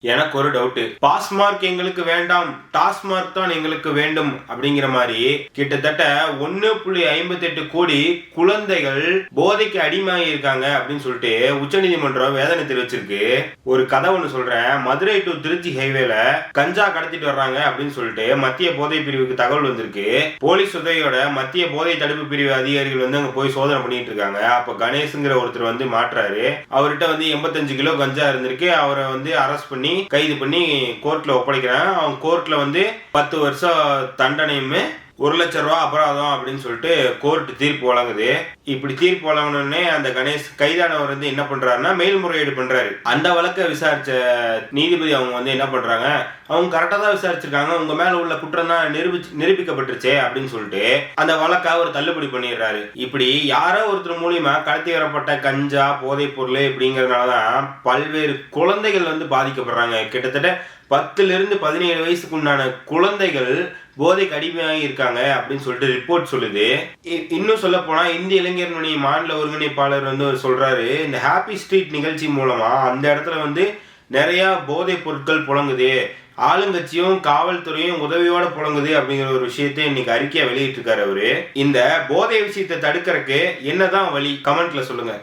எனக்கு ஒரு doubt. Pass mark எங்களுக்கு வேண்டாம், டாஸ்மார்க் தான் எங்களுக்கு வேண்டும் அப்படிங்கிற மாதிரி கிட்டத்தட்ட 1.58 கோடி குழந்தைகள் போதைக்கு அடிமையாகி இருக்காங்க அப்படின்னு சொல்லிட்டு உச்சநீதிமன்றம் வேதனை தெரிவிச்சிருக்கு. ஒரு கதை ஒண்ணு சொல்றேன். மதுரை டு திருச்சி ஹைவேல கஞ்சா கடத்திட்டு வர்றாங்க அப்படின்னு சொல்லிட்டு மத்திய போதை பிரிவுக்கு தகவல் வந்திருக்கு. போலீஸ் உதவியோட மத்திய போதை தடுப்பு பிரிவு அதிகாரிகள் அங்க போய் சோதனை பண்ணிட்டு இருக்காங்க. அப்ப கணேஷ்ங்கிற ஒருத்தர் மாற்றாரு. அவர்கிட்ட 85 கிலோ கஞ்சா இருந்திருக்கு. அவரை அரெஸ்ட் பண்ணி கைது பண்ணி கோர்ட்ல ஒப்படைக்கிறாங்க. அவன் கோர்ட்ல 10 வருஷம் தண்டனையுமே 1 லட்சம் ரூபாய் அபராதம் அப்படின்னு சொல்லிட்டு கோர்ட் தீர்ப்பு வழங்குது. இப்படி தீர்ப்பு வழங்கணும்னே அந்த கணேஷ் கைதானவர் என்ன பண்றாருன்னா மேல்முறையீடு பண்றாரு. அந்த வழக்கை விசாரிச்ச நீதிபதி அவங்க என்ன பண்றாங்க, அவங்க கரெக்டா தான் விசாரிச்சிருக்காங்க, உங்க மேல உள்ள குற்றம் தான் நிரூபிக்கப்பட்டுருச்சே அப்படின்னு சொல்லிட்டு அந்த வழக்கை அவர் தள்ளுபடி பண்ணிடுறாரு. இப்படி யாரோ ஒருத்தர் மூலியமா கடத்தி வரப்பட்ட கஞ்சா போதைப் பொருள் இப்படிங்கறதுனாலதான் பல்வேறு குழந்தைகள் பாதிக்கப்படுறாங்க. கிட்டத்தட்ட 10 இருந்து 17 வயசுக்குண்டான குழந்தைகள் போதைக்கு அடிமையாகி இருக்காங்க அப்படின்னு சொல்லிட்டு ரிப்போர்ட் சொல்லுது. இன்னும் சொல்ல போனா இந்திய இளைஞர்களுடைய மாநில ஒருங்கிணைப்பாளர் சொல்றாரு, இந்த ஹாப்பி ஸ்ட்ரீட் நிகழ்ச்சி மூலமா அந்த இடத்துல நிறைய போதைப் பொருட்கள் புழங்குது, ஆளுங்கட்சியும் காவல்துறையும் உதவியோட புழங்குது அப்படிங்கிற ஒரு விஷயத்தை இன்னைக்கு அறிக்கையா வெளியிட்டு இருக்காரு அவரு. இந்த போதை விஷயத்தை தடுக்கிறதுக்கு என்னதான் வழி, கமெண்ட்ல சொல்லுங்க.